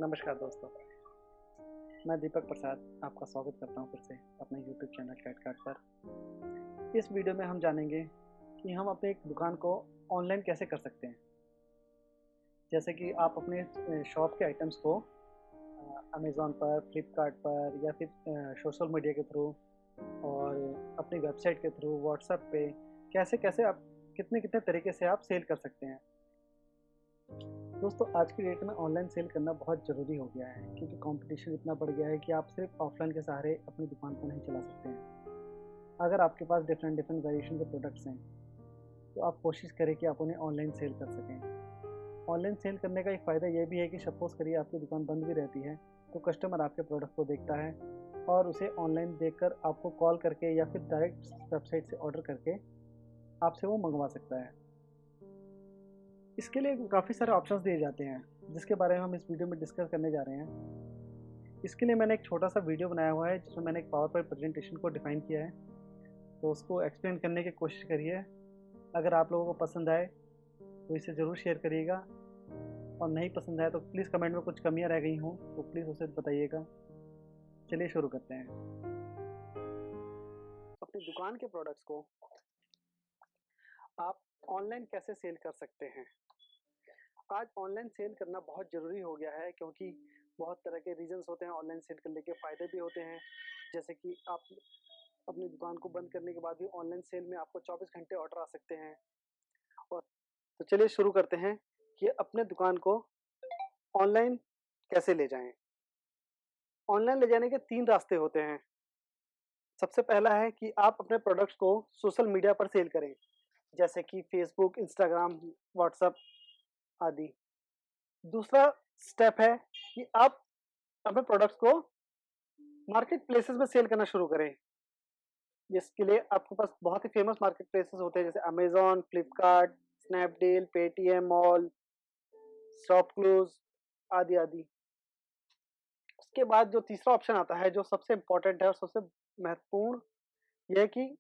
नमस्कार दोस्तों, मैं दीपक प्रसाद आपका स्वागत करता हूं फिर से अपने यूट्यूब चैनल कैटकार्ट पर। इस वीडियो में हम जानेंगे कि हम अपनी एक दुकान को ऑनलाइन कैसे कर सकते हैं। जैसे कि आप अपने शॉप के आइटम्स को अमेज़न पर, फ्लिपकार्ट पर या फिर सोशल मीडिया के थ्रू और अपनी वेबसाइट के थ्रू, व्हाट्सएप पे कैसे-कैसे आप कितने-कितने तरीके से आप सेल कर सकते हैं। दोस्तों, आज की डेट में ऑनलाइन सेल करना बहुत ज़रूरी हो गया है क्योंकि कंपटीशन इतना बढ़ गया है कि आप सिर्फ ऑफलाइन के सहारे अपनी दुकान को नहीं चला सकते हैं। अगर आपके पास डिफरेंट डिफरेंट वेरिएशन के प्रोडक्ट्स हैं, तो आप कोशिश करें कि आप उन्हें ऑनलाइन सेल कर सकें। ऑनलाइन सेल करने का एक फ़ायदा ये भी है कि सपोज़ करिए आपकी दुकान बंद भी रहती है, तो कस्टमर आपके प्रोडक्ट को देखता है और उसे ऑनलाइन देखकर आपको कॉल करके या फिर डायरेक्ट वेबसाइट से ऑर्डर करके आपसे वो मंगवा सकता है। इसके लिए काफ़ी सारे ऑप्शंस दिए जाते हैं, जिसके बारे में हम इस वीडियो में डिस्कस करने जा रहे हैं। इसके लिए मैंने एक छोटा-सा वीडियो बनाया हुआ है, जिसमें मैंने एक पावर पॉइंट प्रेजेंटेशन को डिफ़ाइन किया है, तो उसको एक्सप्लेन करने की कोशिश करिए। अगर आप लोगों को पसंद आए, तो इसे ज़रूर शेयर करिएगा और नहीं पसंद आए तो प्लीज़ कमेंट में कुछ कमियाँ रह गई हों, तो प्लीज़ उसे बताइएगा। चलिए शुरू करते हैं। अपनी दुकान के प्रोडक्ट्स को आप ऑनलाइन कैसे सेल कर सकते हैं? आज ऑनलाइन सेल करना बहुत ज़रूरी हो गया है क्योंकि बहुत तरह के रीज़न्स होते हैं ऑनलाइन सेल करने के फ़ायदे भी होते हैं। जैसे कि आप अपनी दुकान को बंद करने के बाद भी ऑनलाइन सेल में आपको 24 घंटे ऑर्डर आ सकते हैं। और तो चलिए शुरू करते हैं कि अपने दुकान को ऑनलाइन कैसे ले जाएँ। ऑनलाइन ले जाने के 3 रास्ते होते हैं। सबसे पहला है कि आप अपने प्रोडक्ट्स को सोशल मीडिया पर सेल करें, जैसे कि फ़ेसबुक, इंस्टाग्राम, व्हाट्सएप आदि। दूसरा स्टेप है कि आप अपने प्रोडक्ट्स को मार्केट प्लेसेस में सेल करना शुरू करें। जिसके लिए आपके पास बहुत ही फेमस मार्केट प्लेसेस होते हैं, जैसे Amazon, Flipkart, Snapdeal, Paytm Mall, ShopClues आदि-आदि। उसके बाद जो तीसरा ऑप्शन आता है, जो सबसे इम्पोर्टेंट है और सबसे महत्वपूर्ण, ये है कि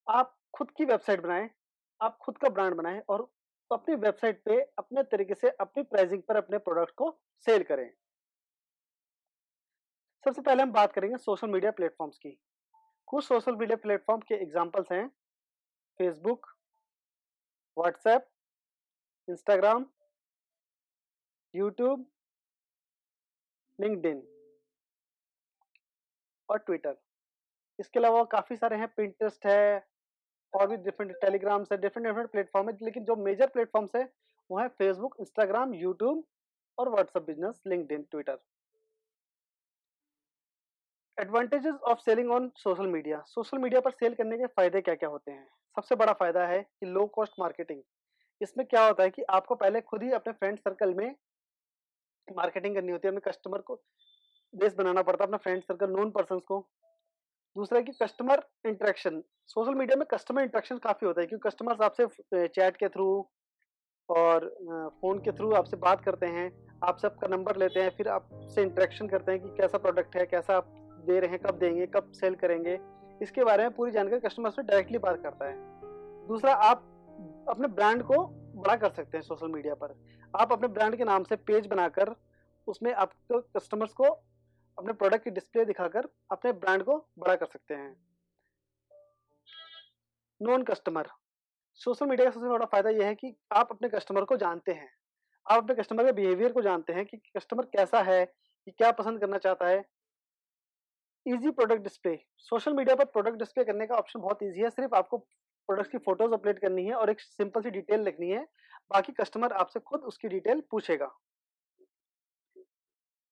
आप खुद की वेबसाइट बनाएँ, आप खुद का ब्रांड बनाएँ और अपनी वेबसाइट पे अपने तरीके से अपनी प्राइसिंग पर अपने प्रोडक्ट को सेल करें। सबसे पहले हम बात करेंगे सोशल मीडिया प्लेटफ़ॉर्म्स की। कुछ सोशल मीडिया प्लेटफ़ॉर्म के एग्ज़ाम्पल्स हैं Facebook, WhatsApp, Instagram, YouTube, LinkedIn और ट्विटर। इसके अलावा काफ़ी सारे हैं, पिंटरेस्ट है और भी डिफरेंट टेलीग्राम्स है, डिफरेंट डिफरेंट प्लेटफ़ॉर्म है, लेकिन जो मेजर प्लेटफ़ॉर्म्स है, वो है फेसबुक, इंस्टाग्राम, यूट्यूब और WhatsApp business, LinkedIn, Twitter. Advantages of selling on social media. Social media पर सेल करने के फ़ायदे क्या-क्या होते हैं? सबसे बड़ा फ़ायदा है कि लो कॉस्ट मार्केटिंग। इसमें क्या होता है कि आपको पहले खुद ही अपने फ्रेंड सर्कल में मार्केटिंग करनी होती है, अपने कस्टमर को बेस बनाना पड़ता है, अपना फ्रेंड सर्कल, नोन पर्सन्स को। दूसरा है कि कस्टमर इंटरेक्शन। सोशल मीडिया में कस्टमर इंटरेक्शन काफ़ी होता है क्योंकि कस्टमर्स आपसे चैट के थ्रू और फ़ोन के थ्रू आपसे बात करते हैं, आपसे आपका नंबर लेते हैं, फिर आपसे इंटरेक्शन करते हैं कि कैसा प्रोडक्ट है, कैसा आप दे रहे हैं, कब देंगे, कब सेल करेंगे। इसके बारे में पूरी जानकारी कस्टमर से डायरेक्टली बात करता है। दूसरा, आप अपने ब्रांड को बड़ा कर सकते हैं सोशल मीडिया पर। आप अपने ब्रांड के नाम से पेज बनाकर उसमें आपको कस्टमर्स को अपने प्रोडक्ट की डिस्प्ले दिखाकर अपने ब्रांड को बड़ा कर सकते हैं। Non customer. सोशल मीडिया का सबसे बड़ा फ़ायदा ये है कि आप अपने कस्टमर को जानते हैं। आप अपने कस्टमर के बिहेवियर को जानते हैं कि कस्टमर कैसा है, कि क्या पसंद करना चाहता है। Easy product display. Social media पर प्रोडक्ट डिस्प्ले करने का ऑप्शन बहुत ईज़ी है, सिर्फ़ आपको प्रोडक्ट्स की फ़ोटोज़ अपलोड करनी है और एक सिंपल सी डिटेल लिखनी है, बाकी कस्टमर आपसे खुद उसकी डिटेल पूछेगा।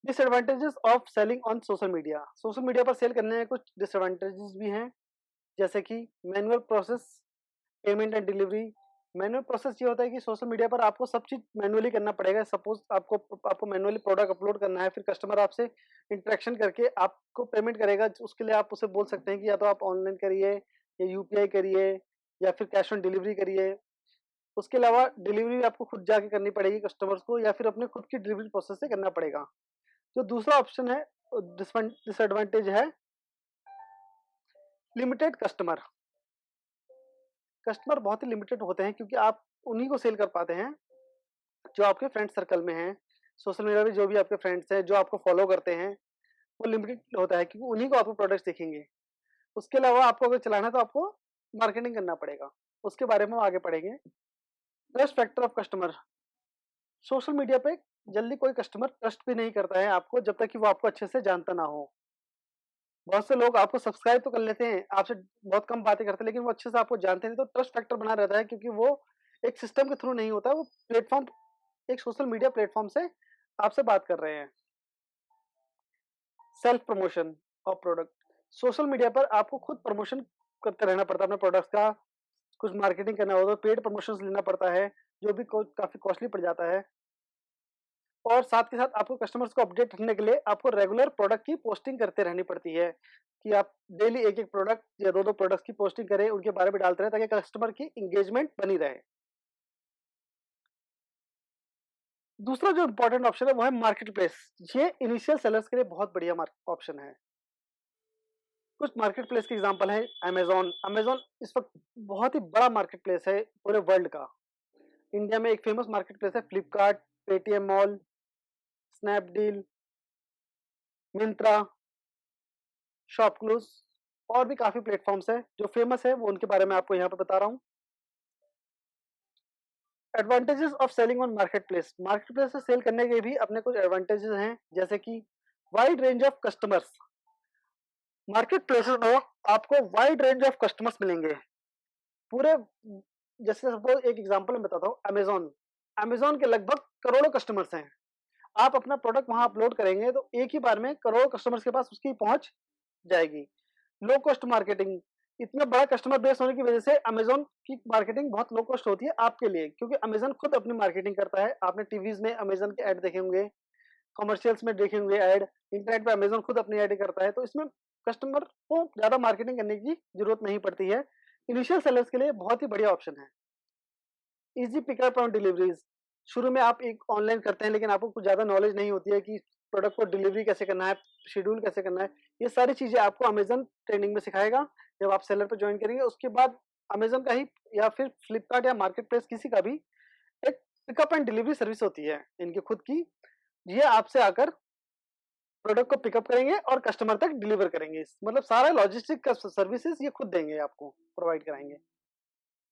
Disadvantages of selling on social media. Social media पर सेल करने में कुछ डिसएडवांटेजेस भी हैं, जैसे कि manual process, payment and delivery. Manual process ये होता है कि सोशल मीडिया पर आपको सब चीज़ मैनुअली करना पड़ेगा। सपोज़ आपको आपको मैनुअली प्रोडक्ट अपलोड करना है, फिर कस्टमर आपसे इंटरेक्शन करके आपको पेमेंट करेगा। उसके लिए आप उसे बोल सकते हैं कि या तो आप ऑनलाइन करिए या यूपीआई करिए या फिर कैश ऑन डिलीवरी करिए। उसके अलावा डिलीवरी भी आपको खुद जाके करनी पड़ेगी कस्टमर्स को, या फिर अपने खुद की डिलीवरी प्रोसेस से करना पड़ेगा। जो दूसरा ऑप्शन है, डिसएडवांटेज है लिमिटेड कस्टमर। कस्टमर बहुत ही लिमिटेड होते हैं क्योंकि आप उन्हीं को सेल कर पाते हैं जो आपके फ्रेंड सर्कल में हैं। सोशल मीडिया पे जो भी आपके फ्रेंड्स हैं, जो आपको फॉलो करते हैं, वो लिमिटेड होता है क्योंकि उन्हीं को आपके प्रोडक्ट्स दिखेंगे। उसके अलावा आपको अगर चलाना है तो आपको मार्केटिंग करना पड़ेगा। उसके बारे में हम आगे पढ़ेंगे। Trust factor of customer. Social media पे जल्दी कोई कस्टमर ट्रस्ट भी नहीं करता है आपको जब तक कि वो आपको अच्छे से जानता ना हो। बहुत से लोग आपको सब्सक्राइब तो कर लेते हैं, आपसे बहुत कम बातें करते हैं, लेकिन वो अच्छे से आपको जानते नहीं, तो ट्रस्ट फैक्टर बना रहता है क्योंकि वो एक सिस्टम के थ्रू नहीं होता है, वो प्लेटफॉर्म, एक सोशल मीडिया प्लेटफॉर्म से आपसे बात कर रहे हैं। Self promotion of product. Social media पर आपको खुद प्रमोशन करते रहना पड़ता है अपने प्रोडक्ट्स का। कुछ मार्केटिंग करना हो तो पेड प्रमोशंस लेना पड़ता है, जो भी काफी कॉस्टली पड़ जाता है। और साथ के साथ आपको कस्टमर्स को अपडेट रखने के लिए आपको रेगुलर प्रोडक्ट की पोस्टिंग करते रहनी पड़ती है कि आप डेली एक एक प्रोडक्ट या दो दो प्रोडक्ट्स की पोस्टिंग करें, उनके बारे में डालते रहे ताकि कस्टमर की इंगेजमेंट बनी रहे। दूसरा जो इंपॉर्टेंट ऑप्शन है वो है मार्केट प्लेस। ये इनिशियल सेलर्स के लिए बहुत बढ़िया ऑप्शन है। कुछ मार्केट प्लेस के एग्जाम्पल है अमेजोन। अमेजोन इस वक्त बहुत ही बड़ा मार्केट प्लेस है पूरे वर्ल्ड का। इंडिया में एक फेमस मार्केट प्लेस है Flipkart, Paytm mall, Snapdeal, Myntra, ShopClues और भी काफी प्लेटफॉर्म्स है जो फेमस है, वो उनके बारे में आपको यहाँ पे बता रहा हूँ। Advantages of selling on market place. Market place से सेल करने के भी अपने कुछ एडवांटेजेस हैं, जैसे कि wide range of customers. Market places में आपको वाइड रेंज ऑफ कस्टमर्स मिलेंगे पूरे। जैसे सपोज एक एग्जांपल मैं बताता हूँ, अमेजोन। अमेजोन के लगभग करोड़ों कस्टमर्स हैं। आप अपना प्रोडक्ट वहां अपलोड करेंगे तो एक ही बार में करोड़ों कस्टमर्स के पास उसकी पहुंच जाएगी। Low cost marketing. इतना बड़ा कस्टमर बेस होने की वजह से अमेजोन की मार्केटिंग बहुत लो कॉस्ट होती है आपके लिए, क्योंकि अमेजोन खुद अपनी मार्केटिंग करता है। आपने टीवीज में अमेजोन के ऐड देखे होंगे, कमर्शियल्स में देखे होंगे ऐड, इंटरनेट पे अमेजोन खुद अपनी ऐड करता है, तो इसमें कस्टमर को ज्यादा मार्केटिंग करने की जरूरत नहीं पड़ती है। इनिशियल सेलर्स के लिए बहुत ही बढ़िया ऑप्शन है। Easy pickup on deliveries. शुरू में आप एक ऑनलाइन करते हैं लेकिन आपको कुछ ज्यादा नॉलेज नहीं होती है कि प्रोडक्ट को डिलीवरी कैसे करना है, शेड्यूल कैसे करना है। ये सारी चीजें आपको अमेजन ट्रेनिंग में सिखाएगा जब आप सेलर पर ज्वाइन करेंगे। उसके बाद अमेजन का ही या फिर फ्लिपकार्ट या मार्केट प्लेस किसी का भी एक पिकअप एंड डिलीवरी सर्विस होती है इनकी खुद की। ये आपसे आकर प्रोडक्ट को पिकअप करेंगे और कस्टमर तक डिलीवर करेंगे, मतलब सारा लॉजिस्टिक का सर्विसेज ये खुद देंगे, आपको प्रोवाइड कराएंगे।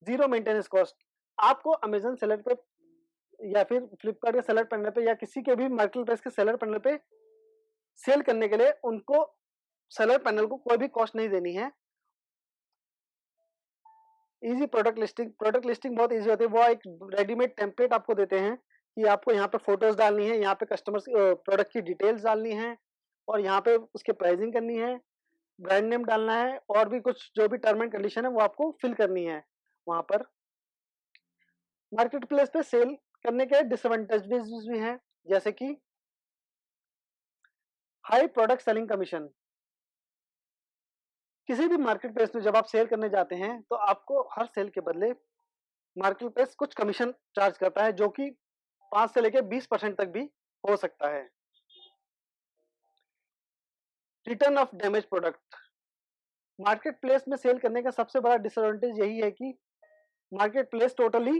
Zero maintenance cost. आपको अमेजन सेलर पे या फिर फ्लिपकार्ट के सेलर पैनल पे या किसी के भी मार्केट प्लेस के सेलर पैनल पे सेल करने के लिए उनको सेलर पैनल को कोई भी कॉस्ट नहीं देनी है। Easy product listing. Product listing बहुत इजी होती है। वो एक रेडीमेड टेम्पलेट आपको देते हैं कि आपको यहाँ पे फोटोज डालनी है, यहाँ पे कस्टमर्स प्रोडक्ट की डिटेल्स डालनी है और यहाँ पे उसके प्राइसिंग करनी है, ब्रांड नेम डालना है और भी कुछ जो भी टर्म एंड कंडीशन है वो आपको फिल करनी है वहां पर। मार्केट प्लेस पे सेल करने के डिसएडवांटेजेस भी हैं, जैसे कि हाई प्रोडक्ट सेलिंग कमीशन। किसी भी मार्केट प्लेस में जब आप सेल करने जाते हैं तो आपको हर सेल के बदले मार्केट प्लेस कुछ कमीशन चार्ज करता है, जो कि 5 से लेकर 20% तक भी हो सकता है। Return of damage product. Market place में सेल करने का सबसे बड़ा डिसएडवांटेज यही है कि मार्केट प्लेस टोटली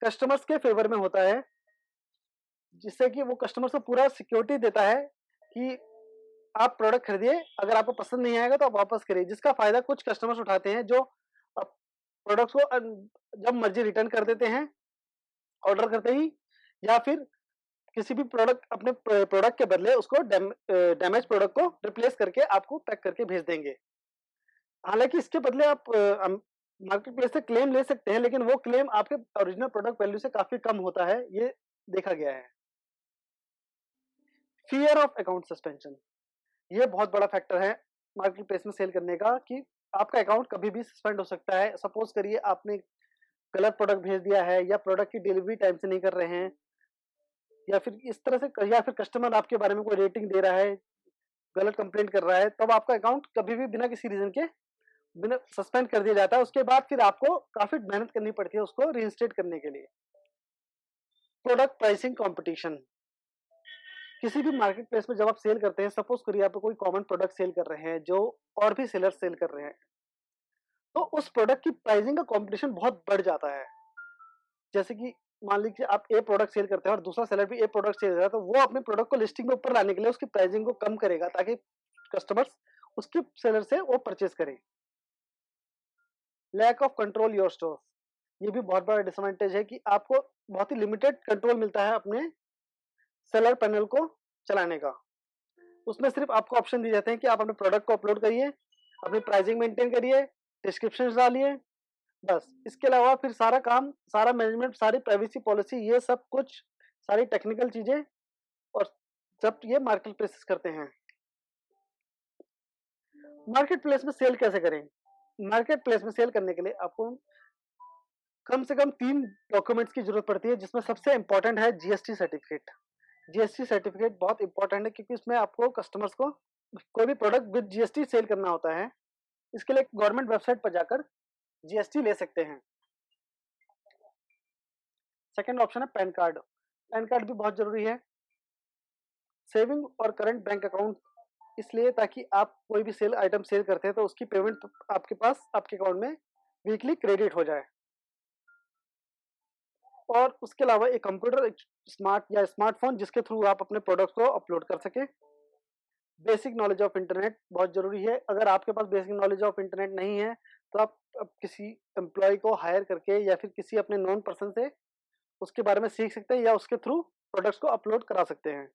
कस्टमर्स के फेवर में होता है, जिससे कि वो कस्टमर्स को पूरा सिक्योरिटी देता है कि आप प्रोडक्ट खरीदिए, अगर आपको पसंद नहीं आएगा तो आप वापस करिए, जिसका फायदा कुछ कस्टमर्स उठाते हैं जो प्रोडक्ट्स को जब मर्जी रिटर्न कर देते हैं ऑर्डर करते ही, या फिर किसी भी प्रोडक्ट अपने प्रोडक्ट के बदले उसको डैमेज प्रोडक्ट को रिप्लेस करके आपको पैक करके भेज देंगे। हालांकि इसके बदले आप मार्केट प्लेस से क्लेम ले सकते हैं, लेकिन वो क्लेम आपके ओरिजिनल प्रोडक्ट वैल्यू से काफी कम होता है, ये देखा गया है। Fear of account suspension. ये बहुत बड़ा फैक्टर है मार्केट प्लेस में सेल करने का कि आपका अकाउंट कभी भी सस्पेंड हो सकता है। सपोज करिए आपने गलत प्रोडक्ट भेज दिया है या प्रोडक्ट की डिलीवरी टाइम से नहीं कर रहे हैं, या फिर इस तरह से, या फिर कस्टमर आपके बारे में कोई रेटिंग दे रहा है, गलत कंप्लेंट कर रहा है, तब आपका अकाउंट कभी भी बिना किसी रीजन के बिना सस्पेंड कर दिया जाता है। उसके बाद फिर आपको काफी मेहनत करनी पड़ती है उसको रीइंस्टेट करने के लिए। Product pricing competition. किसी भी मार्केट प्लेस में जब आप सेल करते हैं, सपोज करिए आप कोई कॉमन प्रोडक्ट सेल कर रहे हैं जो और भी सेलर सेल कर रहे हैं, तो उस प्रोडक्ट की प्राइसिंग का कंपटीशन बहुत बढ़ जाता है। जैसे कि मान लीजिए आप ए प्रोडक्ट सेल करते हैं और दूसरा सेलर भी ए प्रोडक्ट सेल कर रहा है, तो वो अपने प्रोडक्ट को लिस्टिंग में ऊपर लाने के लिए उसकी प्राइसिंग को कम करेगा ताकि कस्टमर्स उसके सेलर से वो परचेज करें। Lack of control your store, ये भी बहुत बड़ा डिसएडवांटेज है कि आपको बहुत ही लिमिटेड कंट्रोल मिलता है अपने सेलर पैनल को चलाने का। उसमें सिर्फ आपको ऑप्शन दिए जाते हैं कि आप अपने प्रोडक्ट को अपलोड करिए, अपनी प्राइसिंग मेंटेन करिए, डिस्क्रिप्शन डालिए, बस। इसके अलावा फिर सारा काम, सारा मैनेजमेंट, सारी प्राइवेसी पॉलिसी, ये सब कुछ सारी टेक्निकल चीजें और जब ये मार्केट प्लेसेस करते हैं। मार्केट प्लेस में सेल कैसे करें? मार्केट प्लेस में सेल करने के लिए आपको कम से कम 3 डॉक्यूमेंट्स की जरूरत पड़ती है, जिसमें सबसे इंपॉर्टेंट है जीएसटी सर्टिफिकेट। जीएसटी सर्टिफिकेट बहुत इंपॉर्टेंट है क्योंकि इसमें आपको कस्टमर्स को कोई भी प्रोडक्ट विद जीएसटी सेल करना होता है। इसके लिए गवर्नमेंट वेबसाइट पर जाकर जीएसटी ले सकते हैं। सेकंड ऑप्शन है पैन कार्ड। पैन कार्ड भी बहुत जरूरी है। सेविंग और करंट बैंक अकाउंट, इसलिए ताकि आप कोई भी सेल आइटम सेल करते हैं तो उसकी पेमेंट आपके पास आपके अकाउंट में वीकली क्रेडिट हो जाए। और उसके अलावा एक कंप्यूटर, एक स्मार्ट या स्मार्टफोन जिसके थ्रू आप अपने प्रोडक्ट को अपलोड कर सके। बेसिक नॉलेज ऑफ इंटरनेट बहुत जरूरी है। अगर आपके पास बेसिक नॉलेज ऑफ इंटरनेट नहीं है तो आप किसी एम्प्लॉय को हायर करके या फिर किसी अपने नॉन पर्सन से उसके बारे में सीख सकते हैं या उसके थ्रू प्रोडक्ट्स को अपलोड करा सकते हैं।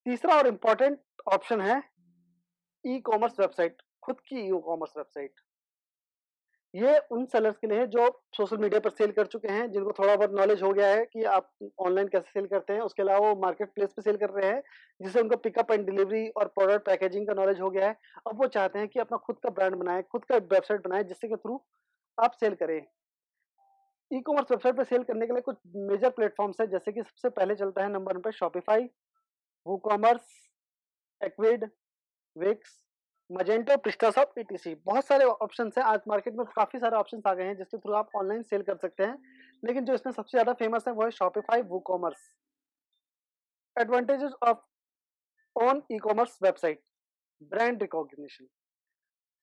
तीसरा और इम्पोर्टेंट ऑप्शन है ई कॉमर्स वेबसाइट, खुद की ई कॉमर्स वेबसाइट। ये उन सेलर्स के लिए है जो सोशल मीडिया पर सेल कर चुके हैं, जिनको थोड़ा बहुत नॉलेज हो गया है कि आप ऑनलाइन कैसे सेल करते हैं। उसके अलावा वो मार्केट प्लेस पे सेल कर रहे हैं, जिससे उनको पिकअप एंड डिलीवरी और प्रोडक्ट पैकेजिंग का नॉलेज हो गया है। अब वो चाहते हैं कि अपना खुद का ब्रांड बनाए, खुद का वेबसाइट बनाए, जिससे के थ्रू आप सेल करें। ई कॉमर्स वेबसाइट पे सेल करने के लिए कुछ मेजर प्लेटफॉर्म्स है, जैसे कि सबसे पहले चलता है नंबर 1 पे Shopify, WooCommerce, Ecwid, Wix, Magento, PrestaShop, ETC. बहुत सारे ऑप्शंस हैं। आज मार्केट में काफी सारे ऑप्शंस आ गए हैं जिसके थ्रू आप ऑनलाइन सेल कर सकते हैं, लेकिन जो इसमें सबसे ज्यादा फेमस है वो है Shopify, WooCommerce. Advantages of on e commerce website, brand recognition.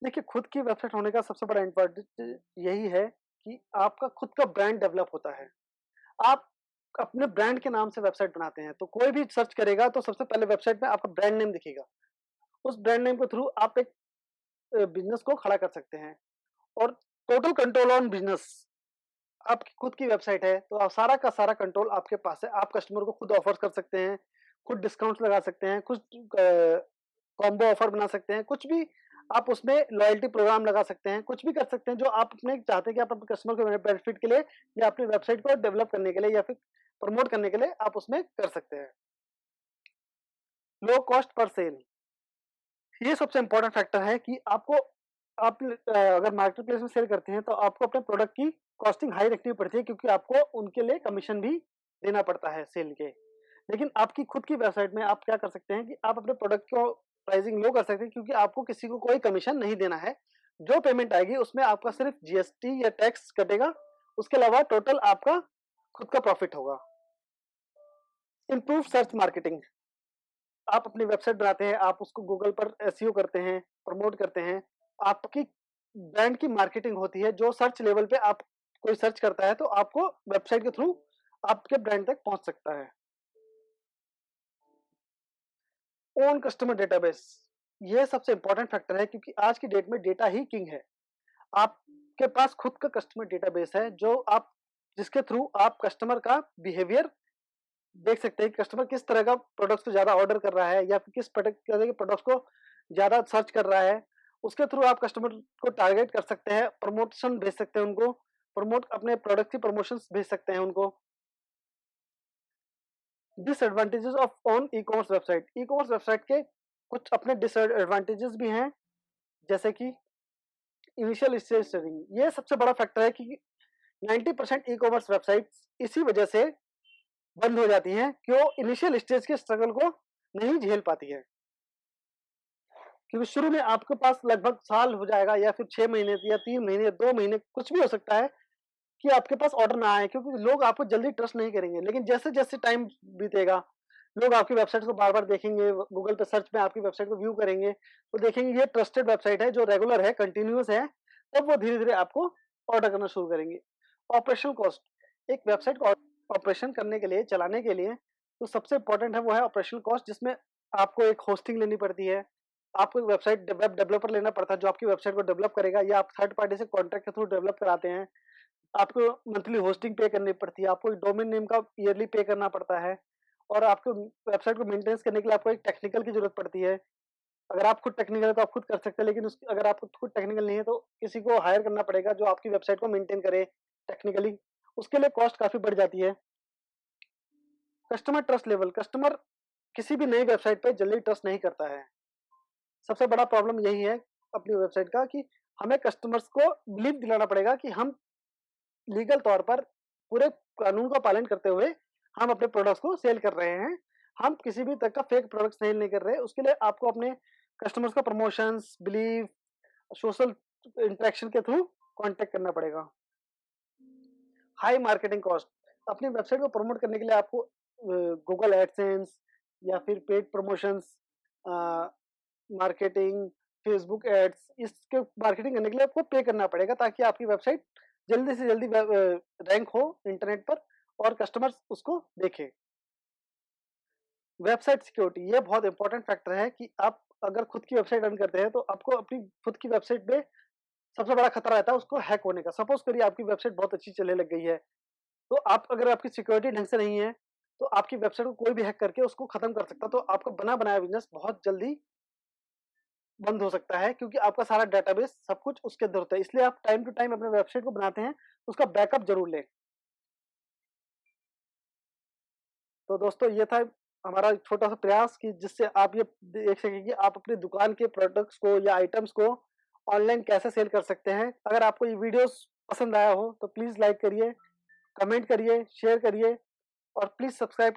देखिए, खुद की वेबसाइट होने का सबसे बड़ा एडवांटेज यही है कि आपका खुद का ब्रांड डेवलप होता है। आप अपने ब्रांड के नाम से वेबसाइट बनाते हैं तो कोई भी सर्च करेगा तो सबसे पहले वेबसाइट में आपका ब्रांड नेम दिखेगा। उस ब्रांड नेम के थ्रू आप एक बिजनेस को खड़ा कर सकते हैं। और टोटल कंट्रोल ऑन बिजनेस, आपकी खुद की वेबसाइट है तो आप सारा का सारा कंट्रोल आपके पास है। आप कस्टमर को खुद ऑफर कर सकते हैं, खुद डिस्काउंट लगा सकते हैं, खुद कॉम्बो ऑफर बना सकते हैं, कुछ भी आप उसमें लॉयल्टी प्रोग्राम लगा सकते हैं, कुछ भी कर सकते हैं जो आप अपने चाहते हैं कि आप अपने कस्टमर के बेनिफिट के लिए या अपनी वेबसाइट को डेवलप करने के लिए या फिर प्रमोट करने के लिए आप उसमें कर सकते हैं। लो कॉस्ट पर सेल, ये सबसे इंपॉर्टेंट फैक्टर है कि आपको आप अगर मार्केट प्लेस में सेल करते हैं तो आपको अपने प्रोडक्ट की कॉस्टिंग हाई रखनी पड़ती है, क्योंकि आपको उनके लिए कमीशन भी देना पड़ता है सेल के। लेकिन आपकी खुद की वेबसाइट में आप क्या कर सकते हैं कि आप अपने प्रोडक्ट को प्राइसिंग लो कर सकते हैं, क्योंकि आपको किसी को कोई कमीशन नहीं देना है। जो पेमेंट आएगी उसमें आपका सिर्फ जीएसटी या टैक्स कटेगा, उसके अलावा टोटल आपका खुद का प्रॉफिट होगा। इम्प्रूव सर्च मार्केटिंग, आप अपनी वेबसाइट बनाते हैं, आप उसको गूगल पर एसईओ करते हैं, प्रमोट करते हैं, आपकी ब्रांड की मार्केटिंग होती है। जो सर्च लेवल पे आप कोई सर्च करता है तो आपको वेबसाइट के थ्रू आपके ब्रांड तक पहुंच सकता है। ओन कस्टमर डेटाबेस, ये सबसे इंपॉर्टेंट फैक्टर है क्योंकि आज की डेट में डेटा ही किंग है। आपके पास खुद का कस्टमर डेटाबेस है जो आप जिसके थ्रू आप कस्टमर का बिहेवियर देख सकते हैं कि कस्टमर किस तरह का प्रोडक्ट्स को ज्यादा ऑर्डर कर रहा है या फिर किस तरह के प्रोडक्ट्स को ज्यादा सर्च कर रहा है। उसके थ्रू आप कस्टमर को टारगेट कर सकते हैं, प्रमोशन भेज सकते हैं उनको, प्रमोट अपने प्रोडक्ट की प्रमोशंस भेज सकते हैं उनको। Disadvantages of on e commerce website, e commerce website के कुछ अपने डिसएडवांटेजेस भी हैं, जैसे कि इनिशियल स्टेज सेलिंग। ये सबसे बड़ा फैक्टर है कि 90% ई कॉमर्स वेबसाइट्स इसी वजह से बंद हो जाती हैं कि वो इनिशियल स्टेज के स्ट्रगल को नहीं झेल पाती है। क्योंकि शुरू में आपके पास लगभग साल हो जाएगा या फिर 6 महीने या 3 महीने या 2 महीने, कुछ भी हो सकता है कि आपके पास ऑर्डर ना आए, क्योंकि लोग आपको जल्दी ट्रस्ट नहीं करेंगे। लेकिन जैसे जैसे टाइम बीतेगा, लोग आपकी वेबसाइट को बार बार देखेंगे, गूगल पे सर्च में आपकी वेबसाइट को व्यू करेंगे तो देखेंगे ये ट्रस्टेड वेबसाइट है, जो रेगुलर है, कंटिन्यूअस है, तब वो धीरे धीरे आपको ऑर्डर करना शुरू करेंगे। ऑपरेशनल कॉस्ट, एक वेबसाइट को ऑपरेशन करने के लिए, चलाने के लिए, तो सबसे इम्पोर्टेंट है वो है ऑपरेशनल कॉस्ट, जिसमें आपको एक होस्टिंग लेनी पड़ती है, आपको एक वेबसाइट वेब डेवलपर लेना पड़ता है जो आपकी वेबसाइट को डेवलप करेगा, या आप थर्ड पार्टी से कॉन्ट्रैक्ट के थ्रू डेवलप कराते हैं। आपको मंथली होस्टिंग पे करनी पड़ती है, आपको डोमेन नेम का ईयरली पे करना पड़ता है, और आपको वेबसाइट को मेंटेनेंस करने के लिए आपको एक टेक्निकल की ज़रूरत पड़ती है। अगर आप खुद टेक्निकल है तो आप खुद कर सकते हैं, लेकिन अगर आप खुद टेक्निकल नहीं है तो किसी को हायर करना पड़ेगा जो आपकी वेबसाइट को मेंटेन करे टेक्निकली। उसके लिए कॉस्ट काफ़ी बढ़ जाती है। कस्टमर ट्रस्ट लेवल, कस्टमर किसी भी नई वेबसाइट पे जल्दी ट्रस्ट नहीं करता है। सबसे बड़ा प्रॉब्लम यही है अपनी वेबसाइट का, कि हमें कस्टमर्स को बिलीव दिलाना पड़ेगा कि हम लीगल तौर पर पूरे कानून का पालन करते हुए हम अपने प्रोडक्ट्स को सेल कर रहे हैं। हम किसी भी तरह का फेक प्रोडक्ट सेल नहीं कर रहे। उसके लिए आपको अपने कस्टमर्स को प्रमोशंस, बिलीव, सोशल इंटरेक्शन के थ्रू कांटेक्ट करना पड़ेगा। हाई मार्केटिंग कॉस्ट, अपनी वेबसाइट को प्रमोट करने के लिए आपको गूगल एडसेंस या फिर paid promotions, marketing, Facebook ads, इसके मार्केटिंग करने के लिए आपको पे करना पड़ेगा ताकि आपकी वेबसाइट जल्दी से जल्दी रैंक हो इंटरनेट पर और कस्टमर्स उसको देखें। वेबसाइट सिक्योरिटी, ये बहुत इंपॉर्टेंट फैक्टर है कि आप अगर खुद की वेबसाइट रन करते हैं तो आपको अपनी खुद की वेबसाइट पे सबसे बड़ा खतरा रहता है उसको हैक होने का। सपोज करिए आपकी वेबसाइट बहुत अच्छी चलने लग गई है, तो आप अगर आपकी सिक्योरिटी ढंग से नहीं है तो आपकी वेबसाइट को कोई भी हैक करके उसको खत्म कर सकता है। तो आपका बना बनाया बिजनेस बहुत जल्दी बंद हो सकता है, क्योंकि आपका सारा डेटाबेस सब कुछ उसके अंदर होता है। इसलिए आप टाइम टू टाइम अपने वेबसाइट को बनाते हैं तो उसका बैकअप जरूर लें। तो दोस्तों ये था हमारा छोटा सा प्रयास कि जिससे आप ये देख सकें कि आप अपनी दुकान के प्रोडक्ट्स को या आइटम्स को ऑनलाइन कैसे सेल कर सकते हैं। अगर आपको ये वीडियोस पसंद आया हो तो प्लीज़ लाइक करिए, कमेंट करिए, शेयर करिए और प्लीज़ सब्सक्राइब